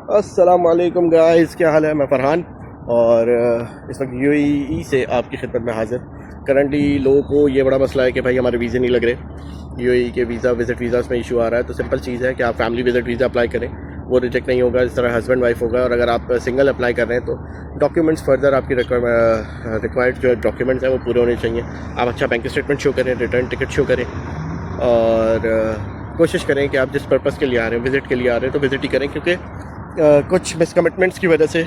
अस्सलाम वालेकुम गाइस, क्या हाल है। मैं फ़रहान और इस वक्त यूएई से आपकी खिदमत में हाज़िर। करंटली लोगों को ये बड़ा मसला है कि भाई हमारे वीज़े नहीं लग रहे। यूएई के विज़िट वीज़ास में इशू आ रहा है। तो सिंपल चीज़ है कि आप फैमिली विज़िट वीज़ा अप्लाई करें, वो रिजेक्ट नहीं होगा। इस तरह हस्बैंड वाइफ होगा। और अगर आप सिंगल अप्लाई कर रहे हैं तो डॉक्यूमेंट्स फर्दर आपकी रिक्वायर्ड जो डॉक्यूमेंट्स हैं वो पूरे होने चाहिए। आप अच्छा बैंक स्टेटमेंट शो करें, रिटर्न टिकट शो करें और कोशिश करें कि आप जिस पर्पज़ के लिए आ रहे हैं, विज़िट के लिए आ रहे हैं, तो विज़िट ही करें। क्योंकि कुछ मिसकमिटमेंट्स की वजह से,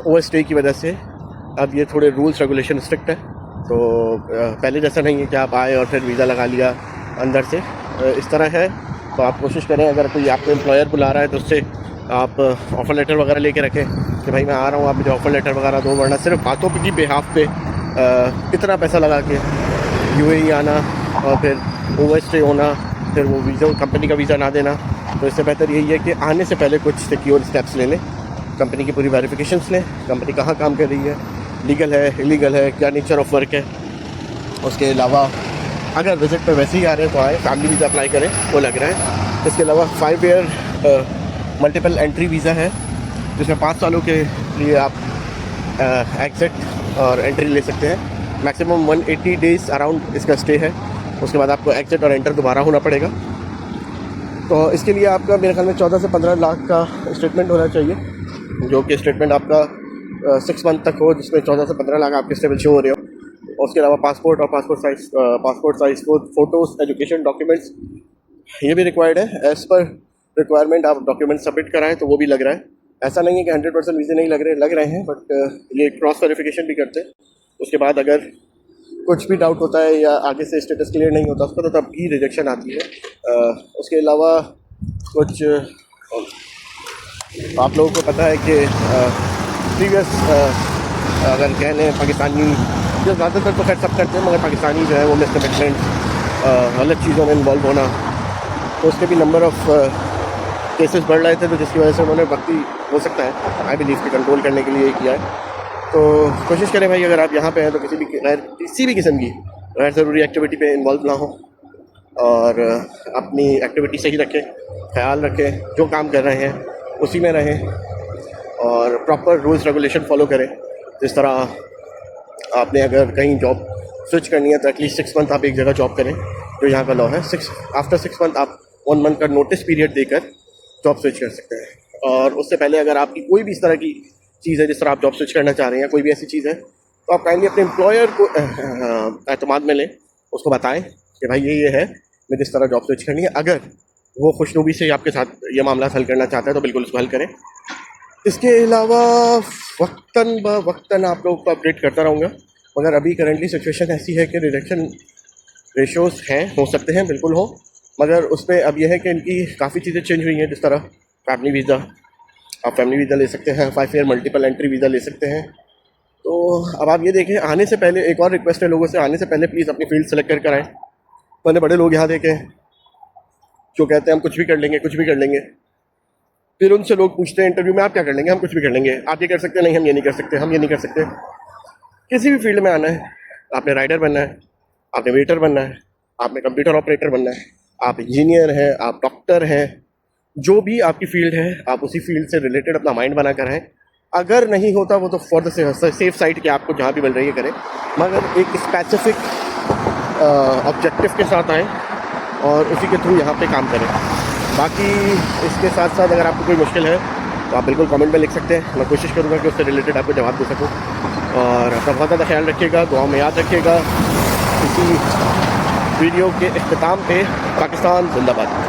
ओवर स्टे की वजह से अब ये थोड़े रूल्स रेगुलेशन स्ट्रिक्ट है। तो पहले जैसा नहीं है कि आप आए और फिर वीज़ा लगा लिया अंदर से। इस तरह है तो आप कोशिश करें, अगर कोई आपको एम्प्लॉयर बुला रहा है तो उससे आप ऑफ़र लेटर वगैरह लेके रखें कि भाई मैं आ रहा हूँ, आप मुझे ऑफ़र लेटर वगैरह दो। वरना सिर्फ बातों की बेहाफ पे इतना पैसा लगा के यूएई आना और फिर ओवर स्टे होना, फिर वो वीज़ा कंपनी का वीज़ा ना देना। तो इससे बेहतर यही है कि आने से पहले कुछ सिक्योर स्टेप्स ले लें, कंपनी की पूरी वेरिफिकेशंस लें, कंपनी कहाँ काम कर रही है, लीगल है, इलीगल है, क्या नेचर ऑफ वर्क है। उसके अलावा अगर विज़िट पर वैसे ही आ रहे हैं तो आए, फैमिली वीज़ा अप्लाई करें, वो लग रहा है। इसके अलावा 5 ईयर मल्टीपल एंट्री वीज़ा है, जिसमें 5 सालों के लिए आप एग्ज़िट और एंट्री ले सकते हैं। मैक्सिमम 180 डेज़ अराउंड इसका स्टे है। उसके बाद आपको एग्ज़िट और एंटर दोबारा होना पड़ेगा। तो इसके लिए आपका मेरे ख्याल में 14 से 15 लाख का स्टेटमेंट होना चाहिए, जो कि स्टेटमेंट आपका 6 मंथ तक हो, जिसमें 14 से 15 लाख आपके स्टेबल शो हो रहे हो। उसके अलावा पासपोर्ट और passport size photos, education documents ये भी रिक्वायर्ड है। एज़ पर रिक्वायरमेंट आप डॉक्यूमेंट सबमिट कराएं तो वो भी लग रहा है। ऐसा नहीं है कि 100% वीज़े नहीं लग रहे हैं, बट ये क्रॉस वेरिफिकेशन भी करते हैं। उसके बाद अगर कुछ भी डाउट होता है या आगे से स्टेटस क्लियर नहीं होता उसका, तो तब भी रिजेक्शन आती है। उसके अलावा कुछ आप लोगों को पता है कि प्रीवियस अगर कह लें पाकिस्तानी, जो ज़्यादातर तो खैर सब करते हैं, मगर पाकिस्तानी जो है वो मिसकमिटमेंट, गलत चीज़ों में इन्वॉल्व होना, तो उसके भी नंबर ऑफ़ केसेस बढ़ रहे थे। तो जिसकी वजह से उन्होंने वक्ती, हो सकता है आई बिलीव कि कंट्रोल करने के लिए किया है। तो कोशिश करें भाई, अगर आप यहाँ पे हैं तो किसी भी किस्म की गैर ज़रूरी एक्टिविटी पे इन्वॉल्व ना हो और अपनी एक्टिविटी सही रखें, ख्याल रखें, जो काम कर रहे हैं उसी में रहें और प्रॉपर रूल्स रेगुलेशन फॉलो करें। जिस तरह आपने अगर कहीं जॉब स्विच करनी है तो एटलीस्ट 6 मंथ आप एक जगह जॉब करें, जो यहाँ का लॉ है। आफ्टर 6 मंथ आप 1 मंथ का नोटिस पीरियड देकर जॉब स्विच कर सकते हैं। और उससे पहले अगर आपकी कोई भी इस तरह की चीज़ है, जिस तरह आप जॉब स्विच करना चाह रहे हैं, कोई भी ऐसी चीज़ है, तो आप काइंडली अपने एम्प्लॉयर को एतमाद में लें, उसको बताएं कि भाई ये है, मैं जिस तरह जॉब स्विच करनी है। अगर वो खुशनुबी से आपके साथ ये मामला हल करना चाहता है तो बिल्कुल उसको हल करें। इसके अलावा वक्तन ब वक्तन आप लोगों को अपडेट करता रहूँगा, मगर अभी करेंटली सिचुएशन ऐसी है कि रिजेक्शन रेशोज़ हैं, हो सकते हैं, बिल्कुल हो, मगर उसमें अब यह है कि इनकी काफ़ी चीज़ें चेंज हुई हैं। जिस तरह फैमिली वीज़ा, आप फैमिली वीज़ा ले सकते हैं, 5 ईयर मल्टीपल एंट्री वीज़ा ले सकते हैं। तो अब आप ये देखें, आने से पहले एक और रिक्वेस्ट है लोगों से, आने से पहले प्लीज़ अपनी फील्ड सेलेक्ट कर आएँ। मैंने बड़े लोग यहाँ देखे जो कहते हैं हम कुछ भी कर लेंगे, कुछ भी कर लेंगे। फिर उनसे लोग पूछते हैं इंटरव्यू में, आप क्या कर लेंगे? हम कुछ भी कर लेंगे। आप ये कर सकते हैं? नहीं, हम ये नहीं कर सकते, हम ये नहीं कर सकते। किसी भी फील्ड में आना है, आपने राइडर बनना है, आपने वेटर बनना है, आपने कंप्यूटर ऑपरेटर बनना है, आप इंजीनियर हैं, आप डॉक्टर हैं, जो भी आपकी फील्ड है, आप उसी फील्ड से रिलेटेड अपना माइंड बना कर आएँ। अगर नहीं होता वो तो फॉर द सेफ साइड कि आपको जहाँ भी मिल रही है करें, मगर एक स्पेसिफिक ऑब्जेक्टिव के साथ आएँ और उसी के थ्रू यहाँ पे काम करें। बाकी इसके साथ साथ अगर आपको कोई मुश्किल है तो आप बिल्कुल कमेंट में लिख सकते हैं, मैं कोशिश करूँगा कि उससे रिलेटेड आपको जवाब दे सकूँ। और अपना बहुत ज़्यादा ख्याल रखिएगा, दुआ में याद रखिएगा। इसी वीडियो के इख्तिताम पे पाकिस्तान जिंदाबाद।